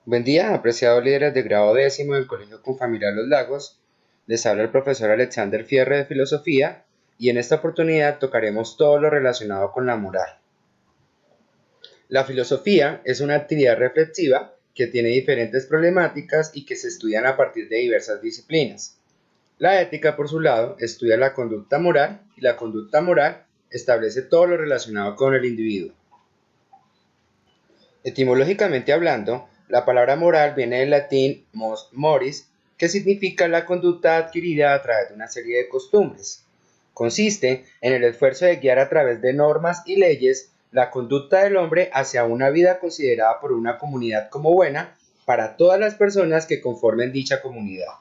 Buen día, apreciados líderes de grado décimo del Colegio Confamiliar Los Lagos. Les habla el profesor Alexander Fierre de Filosofía y en esta oportunidad tocaremos todo lo relacionado con la moral. La filosofía es una actividad reflexiva que tiene diferentes problemáticas y que se estudian a partir de diversas disciplinas. La ética, por su lado, estudia la conducta moral y la conducta moral establece todo lo relacionado con el individuo. Etimológicamente hablando, la palabra moral viene del latín mos moris, que significa la conducta adquirida a través de una serie de costumbres. Consiste en el esfuerzo de guiar a través de normas y leyes la conducta del hombre hacia una vida considerada por una comunidad como buena para todas las personas que conformen dicha comunidad.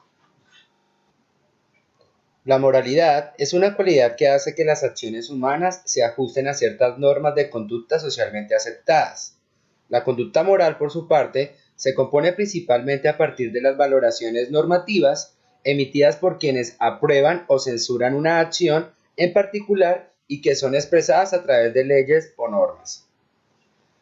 La moralidad es una cualidad que hace que las acciones humanas se ajusten a ciertas normas de conducta socialmente aceptadas. La conducta moral, por su parte, se compone principalmente a partir de las valoraciones normativas emitidas por quienes aprueban o censuran una acción en particular y que son expresadas a través de leyes o normas.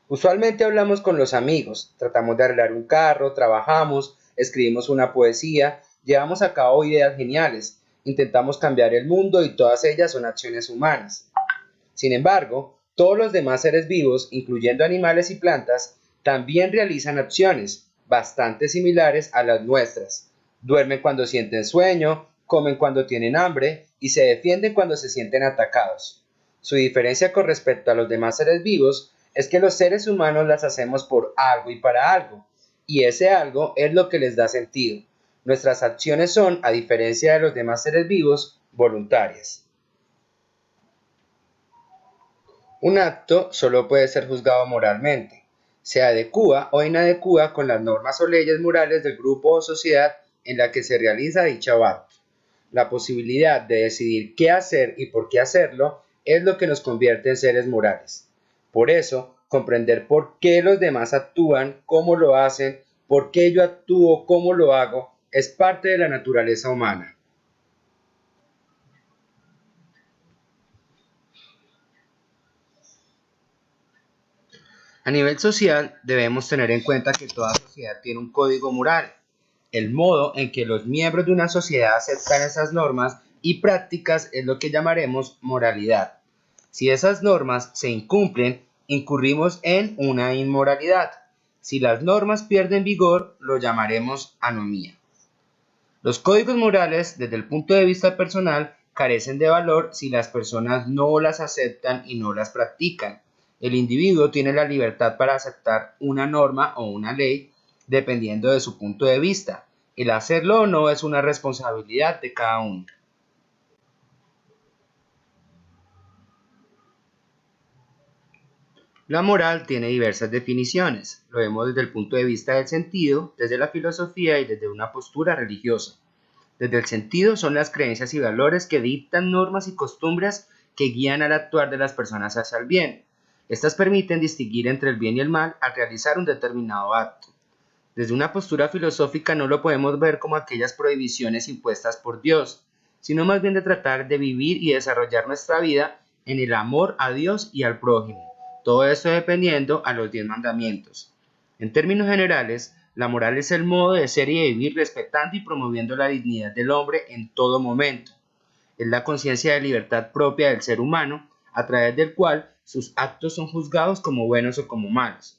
Usualmente hablamos con los amigos, tratamos de arreglar un carro, trabajamos, escribimos una poesía, llevamos a cabo ideas geniales, intentamos cambiar el mundo y todas ellas son acciones humanas. Sin embargo, todos los demás seres vivos, incluyendo animales y plantas, también realizan acciones bastante similares a las nuestras. Duermen cuando sienten sueño, comen cuando tienen hambre y se defienden cuando se sienten atacados. Su diferencia con respecto a los demás seres vivos es que los seres humanos las hacemos por algo y para algo, y ese algo es lo que les da sentido. Nuestras acciones son, a diferencia de los demás seres vivos, voluntarias. Un acto solo puede ser juzgado moralmente. Se adecúa o inadecúa con las normas o leyes morales del grupo o sociedad en la que se realiza dicho acto. La posibilidad de decidir qué hacer y por qué hacerlo es lo que nos convierte en seres morales. Por eso, comprender por qué los demás actúan, cómo lo hacen, por qué yo actúo, cómo lo hago, es parte de la naturaleza humana. A nivel social, debemos tener en cuenta que toda sociedad tiene un código moral. El modo en que los miembros de una sociedad aceptan esas normas y prácticas es lo que llamaremos moralidad. Si esas normas se incumplen, incurrimos en una inmoralidad. Si las normas pierden vigor, lo llamaremos anomía. Los códigos morales, desde el punto de vista personal, carecen de valor si las personas no las aceptan y no las practican. El individuo tiene la libertad para aceptar una norma o una ley dependiendo de su punto de vista. El hacerlo o no es una responsabilidad de cada uno. La moral tiene diversas definiciones. Lo vemos desde el punto de vista del sentido, desde la filosofía y desde una postura religiosa. Desde el sentido son las creencias y valores que dictan normas y costumbres que guían al actuar de las personas hacia el bien. Estas permiten distinguir entre el bien y el mal al realizar un determinado acto. Desde una postura filosófica no lo podemos ver como aquellas prohibiciones impuestas por Dios, sino más bien de tratar de vivir y desarrollar nuestra vida en el amor a Dios y al prójimo. Todo esto dependiendo a los 10 mandamientos. En términos generales, la moral es el modo de ser y de vivir respetando y promoviendo la dignidad del hombre en todo momento. Es la conciencia de libertad propia del ser humano, a través del cual sus actos son juzgados como buenos o como malos.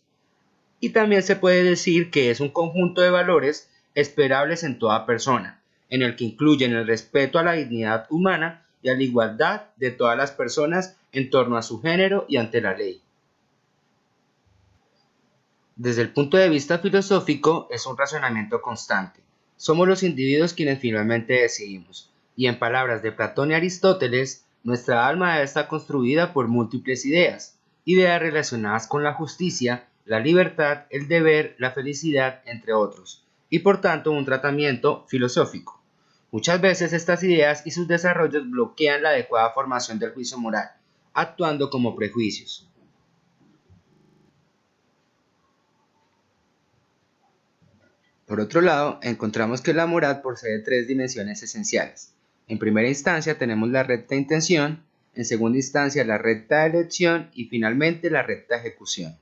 Y también se puede decir que es un conjunto de valores esperables en toda persona, en el que incluyen el respeto a la dignidad humana y a la igualdad de todas las personas en torno a su género y ante la ley. Desde el punto de vista filosófico, es un razonamiento constante. Somos los individuos quienes finalmente decidimos, y en palabras de Platón y Aristóteles, nuestra alma está construida por múltiples ideas, ideas relacionadas con la justicia, la libertad, el deber, la felicidad, entre otros, y por tanto un tratamiento filosófico. Muchas veces estas ideas y sus desarrollos bloquean la adecuada formación del juicio moral, actuando como prejuicios. Por otro lado, encontramos que la moral posee tres dimensiones esenciales. En primera instancia tenemos la recta intención, en segunda instancia la recta elección y finalmente la recta ejecución.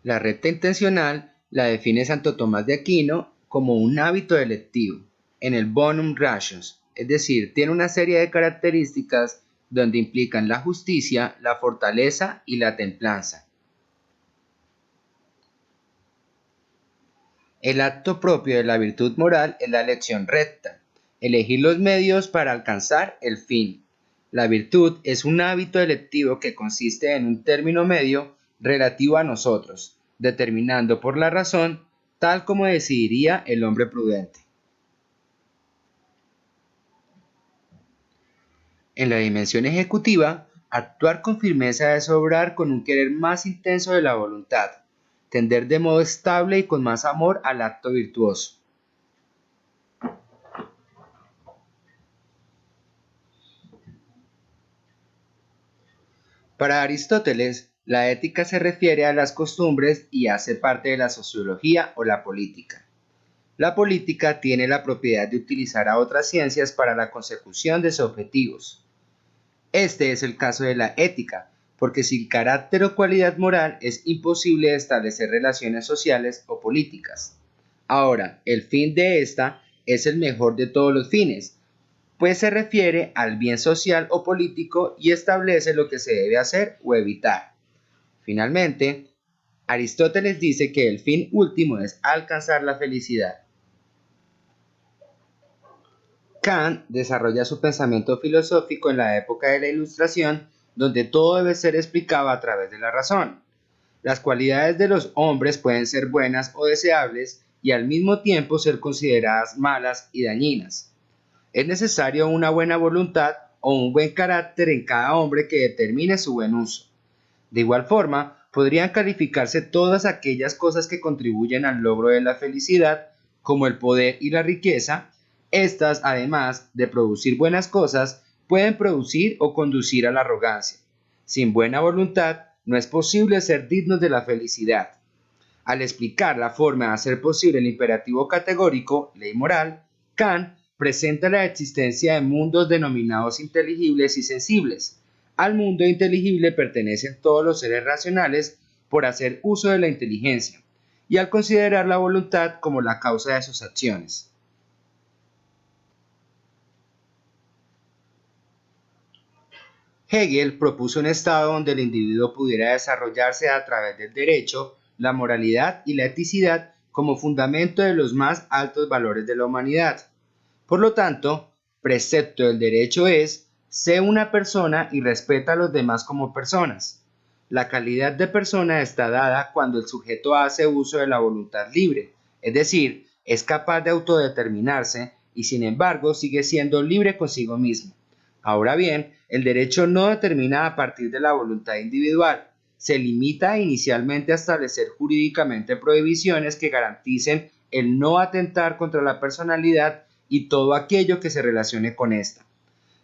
La recta intencional la define Santo Tomás de Aquino como un hábito electivo en el bonum ratios, es decir, tiene una serie de características donde implican la justicia, la fortaleza y la templanza. El acto propio de la virtud moral es la elección recta, elegir los medios para alcanzar el fin. La virtud es un hábito electivo que consiste en un término medio relativo a nosotros, determinando por la razón, tal como decidiría el hombre prudente. En la dimensión ejecutiva, actuar con firmeza es obrar con un querer más intenso de la voluntad, tender de modo estable y con más amor al acto virtuoso. Para Aristóteles, la ética se refiere a las costumbres y hace parte de la sociología o la política. La política tiene la propiedad de utilizar a otras ciencias para la consecución de sus objetivos. Este es el caso de la ética, porque sin carácter o cualidad moral es imposible establecer relaciones sociales o políticas. Ahora, el fin de esta es el mejor de todos los fines, pues se refiere al bien social o político y establece lo que se debe hacer o evitar. Finalmente, Aristóteles dice que el fin último es alcanzar la felicidad. Kant desarrolla su pensamiento filosófico en la época de la Ilustración, donde todo debe ser explicado a través de la razón. Las cualidades de los hombres pueden ser buenas o deseables y al mismo tiempo ser consideradas malas y dañinas. Es necesario una buena voluntad o un buen carácter en cada hombre que determine su buen uso. De igual forma, podrían calificarse todas aquellas cosas que contribuyen al logro de la felicidad, como el poder y la riqueza. Estas, además de producir buenas cosas, pueden producir o conducir a la arrogancia. Sin buena voluntad, no es posible ser dignos de la felicidad. Al explicar la forma de hacer posible el imperativo categórico, ley moral, Kant presenta la existencia de mundos denominados inteligibles y sensibles. Al mundo inteligible pertenecen todos los seres racionales por hacer uso de la inteligencia, y al considerar la voluntad como la causa de sus acciones. Hegel propuso un estado donde el individuo pudiera desarrollarse a través del derecho, la moralidad y la eticidad como fundamento de los más altos valores de la humanidad. Por lo tanto, precepto del derecho es: sé una persona y respeta a los demás como personas. La calidad de persona está dada cuando el sujeto hace uso de la voluntad libre, es decir, es capaz de autodeterminarse y sin embargo sigue siendo libre consigo mismo. Ahora bien, el derecho no determina a partir de la voluntad individual, se limita inicialmente a establecer jurídicamente prohibiciones que garanticen el no atentar contra la personalidad y todo aquello que se relacione con esta.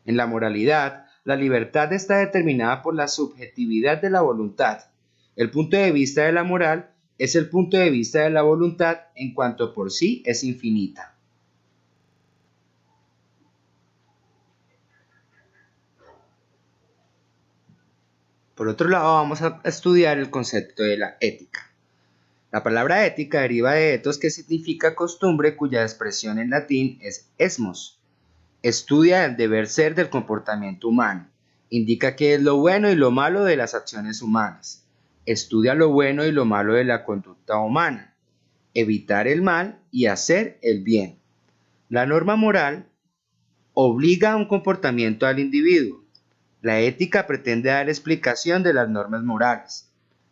En la moralidad, la libertad está determinada por la subjetividad de la voluntad. El punto de vista de la moral es el punto de vista de la voluntad en cuanto por sí es infinita. Por otro lado, vamos a estudiar el concepto de la ética. La palabra ética deriva de ethos, que significa costumbre, cuya expresión en latín es esmos. Estudia el deber ser del comportamiento humano. Indica qué es lo bueno y lo malo de las acciones humanas. Estudia lo bueno y lo malo de la conducta humana. Evitar el mal y hacer el bien. La norma moral obliga a un comportamiento al individuo. La ética pretende dar explicación de las normas morales.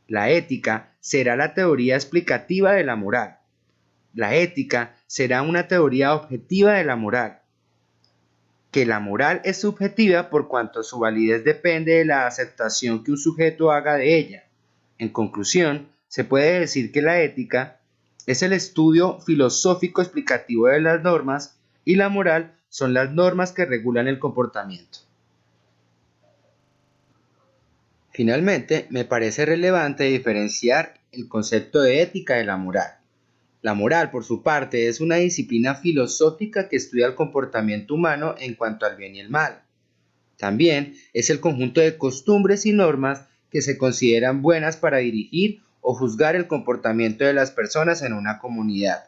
La ética será la teoría explicativa de la moral. La ética será una teoría objetiva de la moral. Que la moral es subjetiva por cuanto su validez depende de la aceptación que un sujeto haga de ella. En conclusión, se puede decir que la ética es el estudio filosófico explicativo de las normas y la moral son las normas que regulan el comportamiento. Finalmente, me parece relevante diferenciar el concepto de ética de la moral. La moral, por su parte, es una disciplina filosófica que estudia el comportamiento humano en cuanto al bien y el mal. También es el conjunto de costumbres y normas que se consideran buenas para dirigir o juzgar el comportamiento de las personas en una comunidad.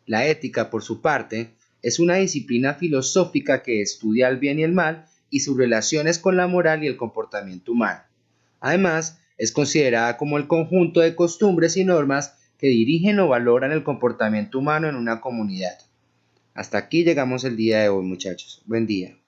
La ética, por su parte, es una disciplina filosófica que estudia el bien y el mal y sus relaciones con la moral y el comportamiento humano. Además, es considerada como el conjunto de costumbres y normas que dirigen o valoran el comportamiento humano en una comunidad. Hasta aquí llegamos el día de hoy, muchachos. Buen día.